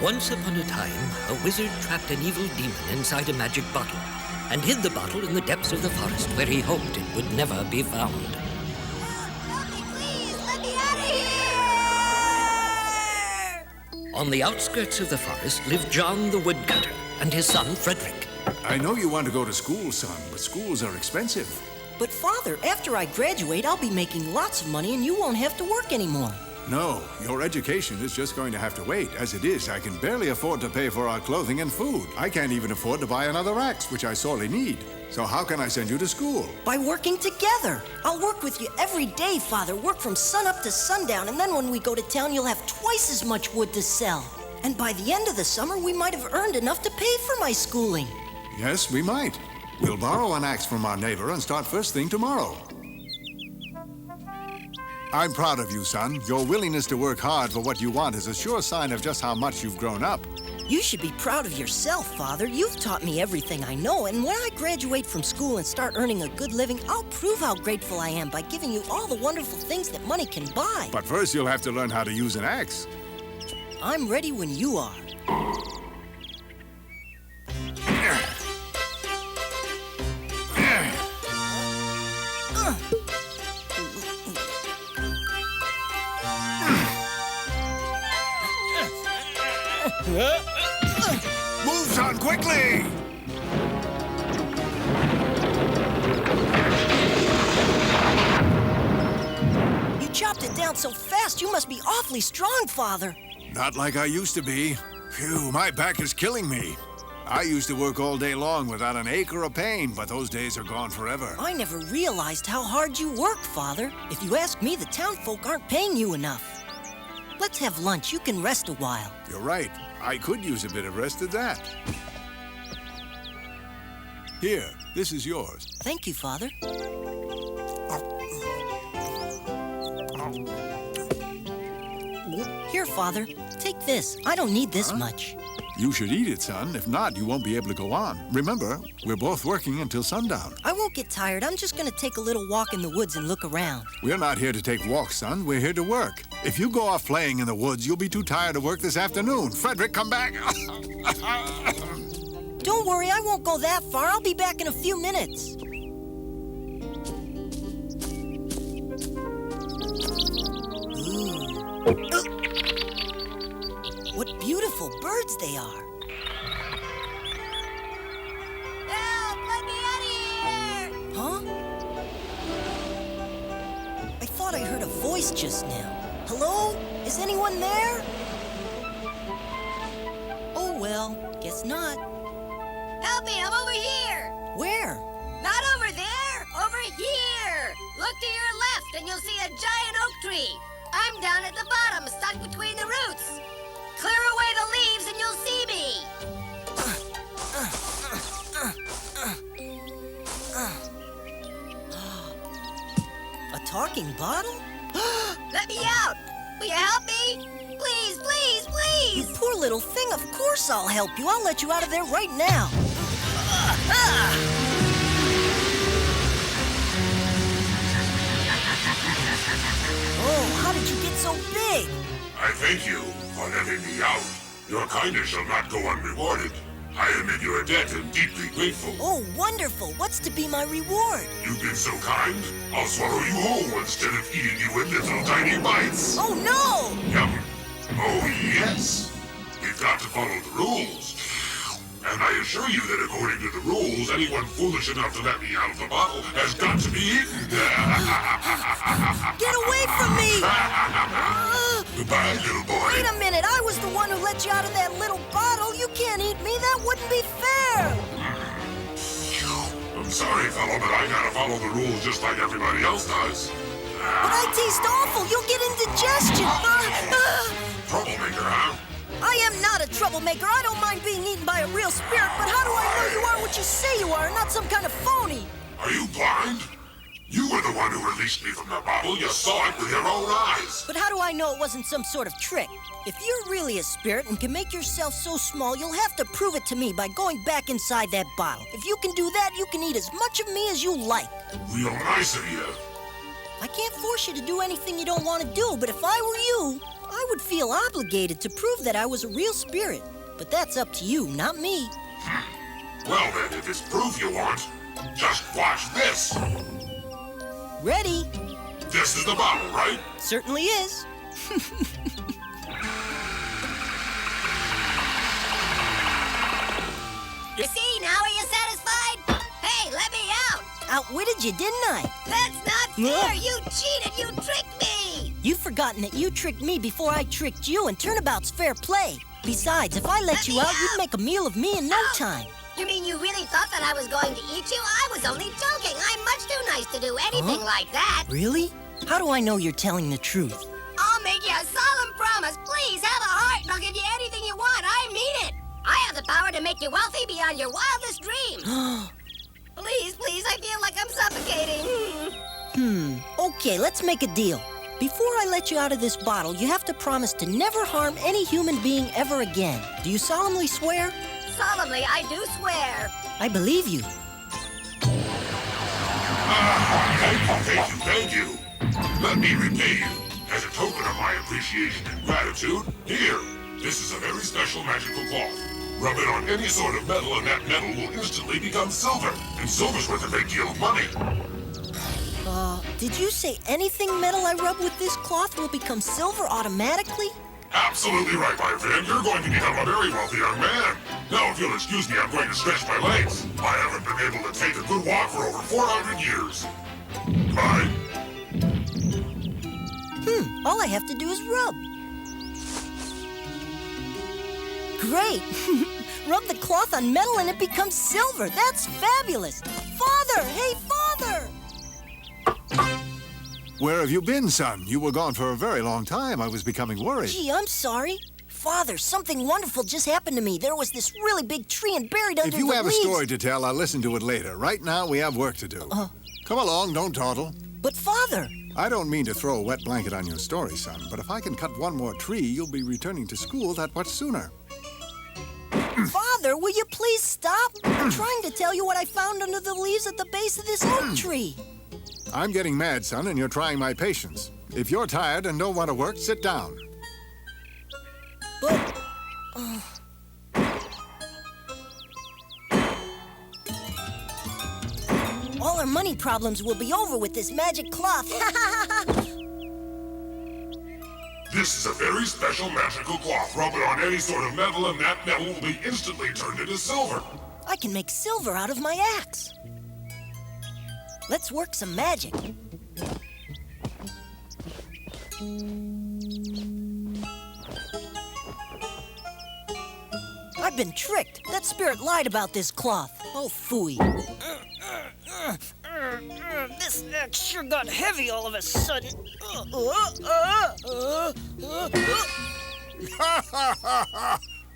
Once upon a time, a wizard trapped an evil demon inside a magic bottle and hid the bottle in the depths of the forest where he hoped it would never be found. Help me, please! Let me out of here! On the outskirts of the forest lived John the woodcutter and his son Frederick. I know you want to go to school, son, but schools are expensive. But Father, after I graduate, I'll be making lots of money and you won't have to work anymore. No, your education is just going to have to wait. As it is, I can barely afford to pay for our clothing and food. I can't even afford to buy another axe, which I sorely need. So how can I send you to school? By working together. I'll work with you every day, Father. Work from sun up to sundown, and then when we go to town, you'll have twice as much wood to sell. And by the end of the summer, we might have earned enough to pay for my schooling. Yes, we might. We'll borrow an axe from our neighbor and start first thing tomorrow. I'm proud of you, son. Your willingness to work hard for what you want is a sure sign of just how much you've grown up. You should be proud of yourself, Father. You've taught me everything I know, and when I graduate from school and start earning a good living, I'll prove how grateful I am by giving you all the wonderful things that money can buy. But first, you'll have to learn how to use an axe. I'm ready when you are. Move, son, quickly! You chopped it down so fast, you must be awfully strong, Father. Not like I used to be. Phew, my back is killing me. I used to work all day long without an ache or a pain, but those days are gone forever. I never realized how hard you worked, Father. If you ask me, the townfolk aren't paying you enough. Let's have lunch. You can rest a while. You're right. I could use a bit of rest at that. Here, this is yours. Thank you, Father. Here, Father. Take this. I don't need this much. You should eat it, son. If not, you won't be able to go on. Remember, we're both working until sundown. I won't get tired. I'm just going to take a little walk in the woods and look around. We're not here to take walks, son. We're here to work. If you go off playing in the woods, you'll be too tired to work this afternoon. Frederick, come back. Don't worry, I won't go that far. I'll be back in a few minutes. What beautiful birds they are. Help! Let me out of here! Huh? I thought I heard a voice just now. Hello? Is anyone there? Oh, well, guess not. Help me! I'm over here! Where? Not over there! Over here! Look to your left and you'll see a giant oak tree. I'm down at the bottom, stuck between the roots. Clear away the leaves and you'll see me. A talking bottle? Let me out! Will you help me? Please, please, You please! poor little thing, of course I'll help you. I'll let you out of there right now. Oh, how did you get so big? I thank you for letting me out. Your kindness shall not go unrewarded. I am in your debt and deeply grateful. Oh, wonderful. What's to be my reward? You've been so kind, I'll swallow you whole instead of eating you in little tiny bites. Oh, no! Yum. Oh, yes. We've got to follow the rules. And I assure you that according to the rules, anyone foolish enough to let me out of the bottle has got to be eaten. Get away from me! Goodbye, little boy. Wait a minute. I was the one who let you out of that little bottle. You can't eat me. That wouldn't be fair. I'm sorry, fellow, but I gotta follow the rules just like everybody else does. But I taste awful. You'll get indigestion. Troublemaker, huh? I am not a troublemaker. I don't mind being eaten by a real spirit, but how do I know you are what you say you are and not some kind of phony? Are you blind? You were the one who released me from the bottle. You saw it with your own eyes. But how do I know it wasn't some sort of trick? If you're really a spirit and can make yourself so small, you'll have to prove it to me by going back inside that bottle. If you can do that, you can eat as much of me as you like. Real nice of you. I can't force you to do anything you don't want to do, but if I were you, I would feel obligated to prove that I was a real spirit. But that's up to you, not me. Well then, if it's proof you want, just watch this. Ready? This is the bottle, right? Certainly is. You see, now are you satisfied? Hey, let me out! Outwitted you, didn't I? That's not fair! You cheated! You tricked me! You've forgotten that you tricked me before I tricked you, and turnabout's fair play. Besides, if I let you out, you'd make a meal of me in no time. You mean you really thought that I was going to eat you? I was only joking. I'm much too nice to do anything like that. Really? How do I know you're telling the truth? I'll make you a solemn promise. Please, have a heart, and I'll give you anything you want. I mean it. I have the power to make you wealthy beyond your wildest dreams. Please, please, I feel like I'm suffocating. Okay, let's make a deal. Before I let you out of this bottle, you have to promise to never harm any human being ever again. Do you solemnly swear? Solemnly, I do swear. I believe you. Thank you. Let me repay you. As a token of my appreciation and gratitude, here, this is a very special magical cloth. Rub it on any sort of metal and that metal will instantly become silver. And silver's worth a great deal of money. Did you say anything metal I rub with this cloth will become silver automatically? Absolutely right, my friend. You're going to become a very wealthy young man. Now, if you'll excuse me, I'm going to stretch my legs. I haven't been able to take a good walk for over 400 years. Bye. All I have to do is rub. Great! Rub the cloth on metal and it becomes silver. That's fabulous! Father! Hey, Father! Where have you been, son? You were gone for a very long time. I was becoming worried. Gee, I'm sorry. Father, something wonderful just happened to me. There was this really big tree and buried under the leaves. If you have a story to tell, I'll listen to it later. Right now, we have work to do. Come along, don't dawdle. But Father... I don't mean to throw a wet blanket on your story, son, but if I can cut one more tree, you'll be returning to school that much sooner. Father, will you please stop? I'm trying to tell you what I found under the leaves at the base of this oak tree. I'm getting mad, son, and you're trying my patience. If you're tired and don't want to work, sit down. But... all our money problems will be over with this magic cloth. This is a very special magical cloth. Rub it on any sort of metal and that metal will be instantly turned into silver. I can make silver out of my axe. Let's work some magic. I've been tricked. That spirit lied about this cloth. Oh, phooey. This axe sure got heavy all of a sudden.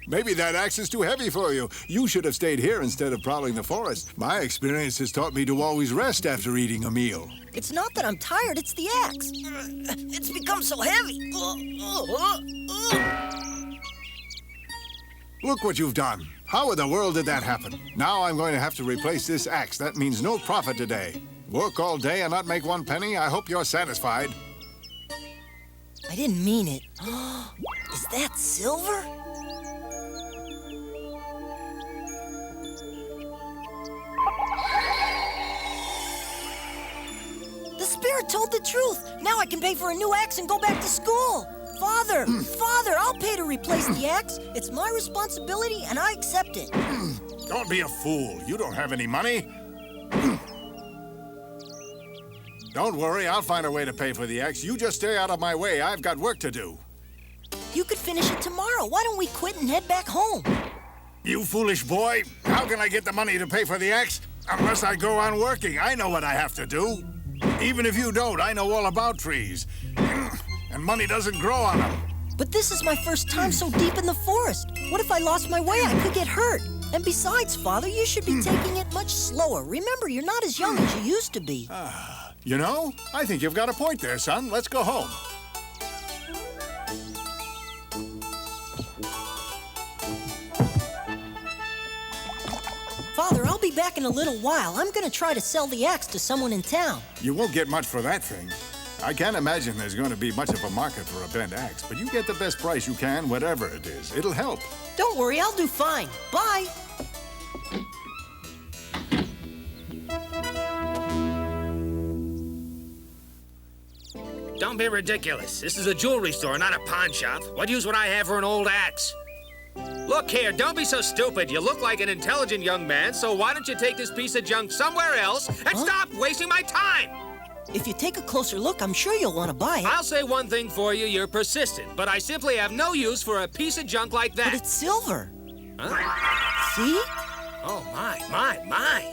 Maybe that axe is too heavy for you. You should have stayed here instead of prowling the forest. My experience has taught me to always rest after eating a meal. It's not that I'm tired, it's the axe. It's become so heavy. Look what you've done. How in the world did that happen? Now I'm going to have to replace this axe. That means no profit today. Work all day and not make one penny? I hope you're satisfied. I didn't mean it. Is that silver? The spirit told the truth. Now I can pay for a new axe and go back to school. Father, Father, I'll pay to replace the axe. It's my responsibility and I accept it. Don't be a fool. You don't have any money. Don't worry, I'll find a way to pay for the axe. You just stay out of my way. I've got work to do. You could finish it tomorrow. Why don't we quit and head back home? You foolish boy. How can I get the money to pay for the axe? Unless I go on working. I know what I have to do. Even if you don't, I know all about trees. And money doesn't grow on them. But this is my first time so deep in the forest. What if I lost my way? I could get hurt. And besides, Father, you should be taking it much slower. Remember, you're not as young as you used to be. You know, I think you've got a point there, son. Let's go home. Father, I'll be back in a little while. I'm gonna try to sell the axe to someone in town. You won't get much for that thing. I can't imagine there's going to be much of a market for a bent axe, but you get the best price you can, whatever it is. It'll help. Don't worry, I'll do fine. Bye. Don't be ridiculous. This is a jewelry store, not a pawn shop. What use would I have for an old axe? Look here, don't be so stupid. You look like an intelligent young man, so why don't you take this piece of junk somewhere else and stop wasting my time? If you take a closer look, I'm sure you'll want to buy it. I'll say one thing for you, you're persistent, but I simply have no use for a piece of junk like that. But it's silver. Huh? See? Oh, my.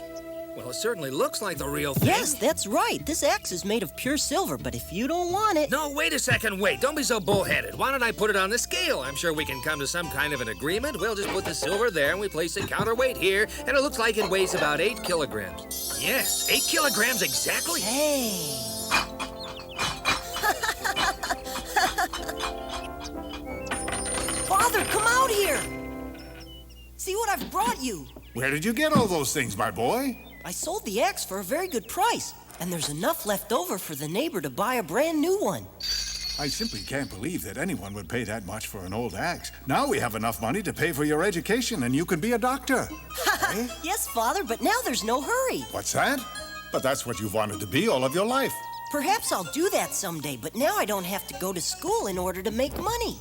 Well, it certainly looks like the real thing. Yes, that's right. This axe is made of pure silver, but if you don't want it... No, wait a second, wait. Don't be so bullheaded. Why don't I put it on the scale? I'm sure we can come to some kind of an agreement. We'll just put the silver there and we place a counterweight here, and it looks like it weighs about 8 kilograms. Yes, 8 kilograms exactly. Hey. Father, come out here. See what I've brought you. Where did you get all those things, my boy? I sold the axe for a very good price, and there's enough left over for the neighbor to buy a brand new one. I simply can't believe that anyone would pay that much for an old axe. Now we have enough money to pay for your education, and you can be a doctor. Eh? Yes, Father, but now there's no hurry. What's that? But that's what you've wanted to be all of your life. Perhaps I'll do that someday, but now I don't have to go to school in order to make money.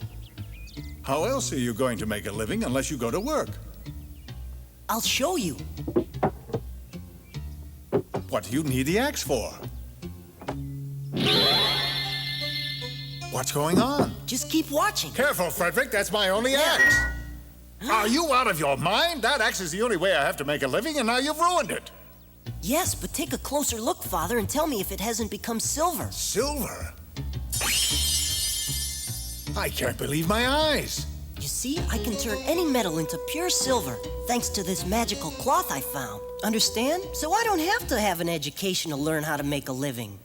How else are you going to make a living unless you go to work? I'll show you. What do you need the axe for? What's going on? Just keep watching. Careful, Frederick, that's my only axe. Are you out of your mind? That axe is the only way I have to make a living, and now you've ruined it. Yes, but take a closer look, Father, and tell me if it hasn't become silver. Silver? I can't believe my eyes. You see, I can turn any metal into pure silver, thanks to this magical cloth I found. Understand? So I don't have to have an education to learn how to make a living.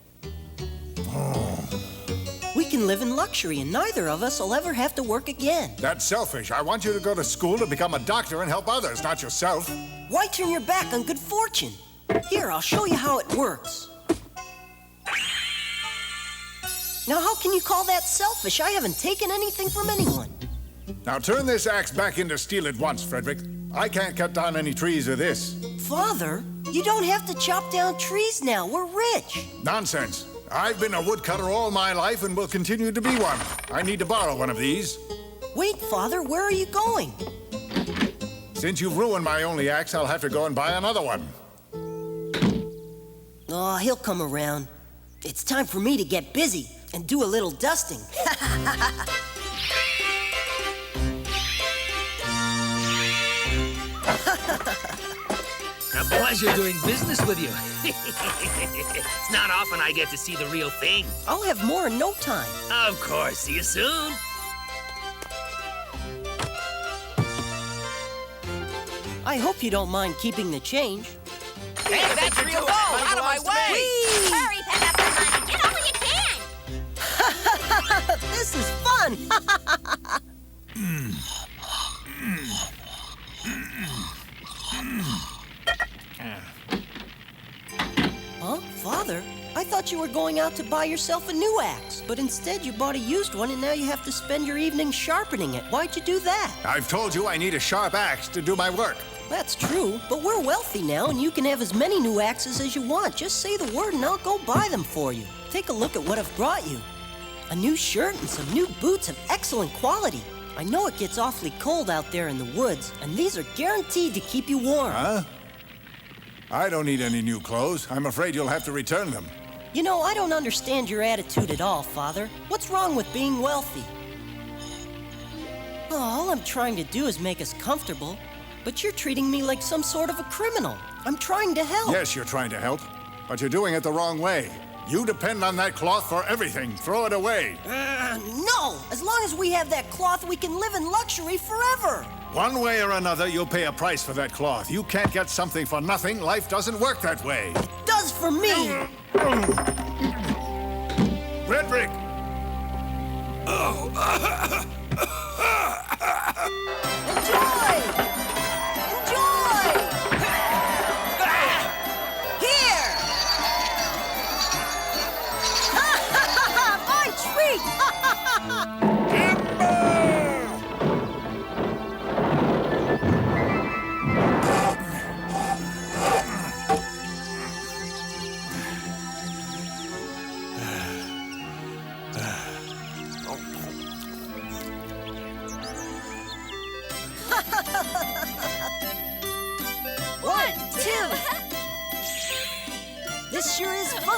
We can live in luxury, and neither of us will ever have to work again. That's selfish. I want you to go to school to become a doctor and help others, not yourself. Why turn your back on good fortune? Here, I'll show you how it works. Now, how can you call that selfish? I haven't taken anything from anyone. Now turn this axe back into steel at once, Frederick. I can't cut down any trees with this. Father, you don't have to chop down trees now. We're rich. Nonsense. I've been a woodcutter all my life and will continue to be one. I need to borrow one of these. Wait, Father, where are you going? Since you've ruined my only axe, I'll have to go and buy another one. Oh, he'll come around. It's time for me to get busy and do a little dusting. A pleasure doing business with you. It's not often I get to see the real thing. I'll have more in no time. Of course. See you soon. I hope you don't mind keeping the change. Hey, that's real gold! Out of my way! Whee! Hurry, pick up the money. Get all you can. This is fun! Huh? Father? I thought you were going out to buy yourself a new axe, but instead you bought a used one and now you have to spend your evening sharpening it. Why'd you do that? I've told you I need a sharp axe to do my work. That's true, but we're wealthy now and you can have as many new axes as you want. Just say the word and I'll go buy them for you. Take a look at what I've brought you. A new shirt and some new boots of excellent quality. I know it gets awfully cold out there in the woods, and these are guaranteed to keep you warm. Huh? I don't need any new clothes. I'm afraid you'll have to return them. You know, I don't understand your attitude at all, Father. What's wrong with being wealthy? Oh, all I'm trying to do is make us comfortable, but you're treating me like some sort of a criminal. I'm trying to help. Yes, you're trying to help, but you're doing it the wrong way. You depend on that cloth for everything. Throw it away. No! As long as we have that cloth, we can live in luxury forever. One way or another, you'll pay a price for that cloth. You can't get something for nothing. Life doesn't work that way. It does for me. Frederick! Enjoy! Enjoy! Here!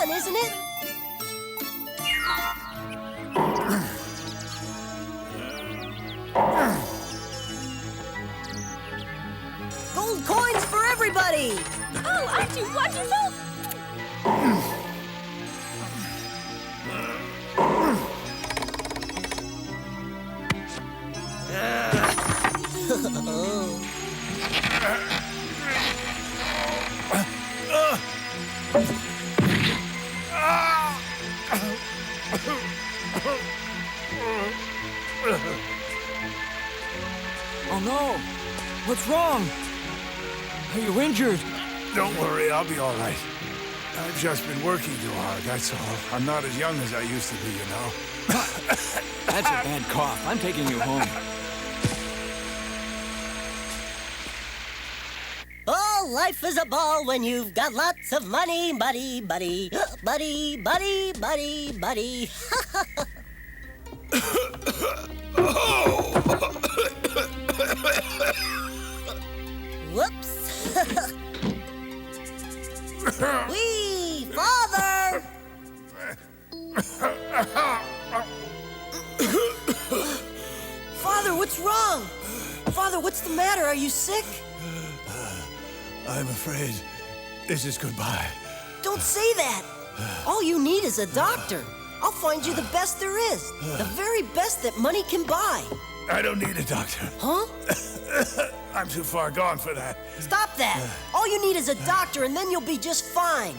fun, isn't it? Gold coins for everybody! Oh, aren't you wonderful? Oh no! What's wrong? Are you injured? Don't worry, I'll be all right. I've just been working too hard, that's all. I'm not as young as I used to be, you know. That's a bad cough. I'm taking you home. Oh, life is a ball when you've got lots of money, buddy, buddy. Buddy, buddy, buddy, buddy. Whoops. Wee, Father! Father, what's wrong? Father, what's the matter? Are you sick? I'm afraid this is goodbye. Don't say that. All you need is a doctor. I'll find you the best there is. The very best that money can buy. I don't need a doctor. Huh? I'm too far gone for that. Stop that. All you need is a doctor, and then you'll be just fine.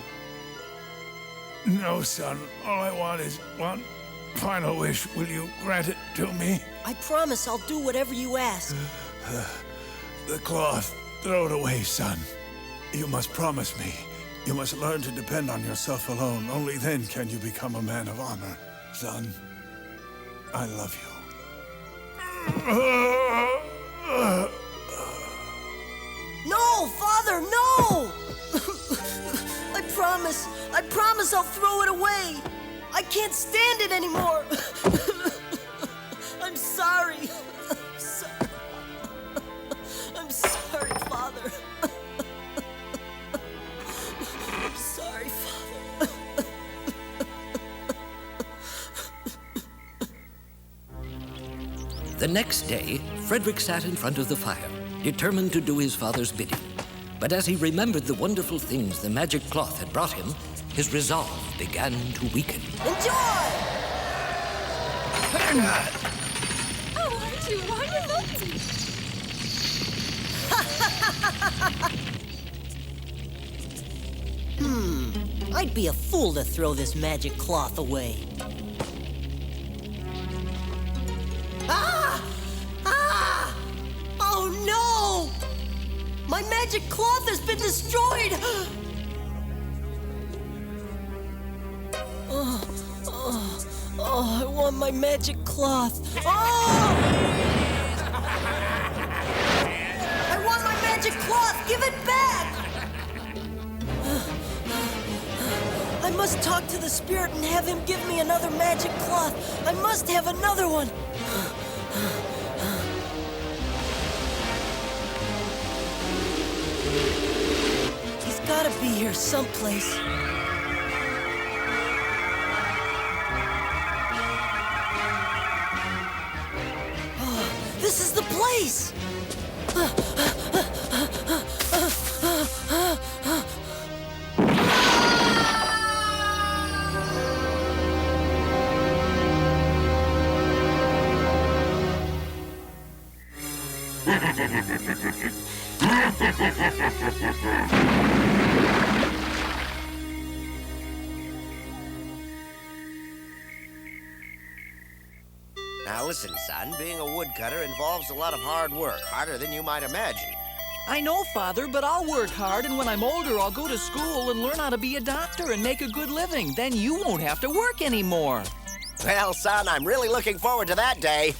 No, son. All I want is one final wish. Will you grant it to me? I promise I'll do whatever you ask. The cloth. Throw it away, son. You must promise me. You must learn to depend on yourself alone. Only then can you become a man of honor. Son, I love you. No, Father, no! I promise I'll throw it away. I can't stand it anymore. I'm sorry. I'm sorry, Father. I'm sorry, Father. The next day, Frederick sat in front of the fire, determined to do his father's bidding. But as he remembered the wonderful things the magic cloth had brought him, his resolve began to weaken. Enjoy! Oh, aren't you wonderful? I'd be a fool to throw this magic cloth away. Ah! Ah! Oh no! My magic cloth has been destroyed! Oh, I want my magic cloth. Oh! I want my magic cloth! Give it back! I must talk to the spirit and have him give me another magic cloth. I must have another one. He's gotta be here someplace. Oh, this is the place! Now listen, son, being a woodcutter involves a lot of hard work, harder than you might imagine. I know, Father, but I'll work hard, and when I'm older, I'll go to school and learn how to be a doctor and make a good living. Then you won't have to work anymore. Well, son, I'm really looking forward to that day.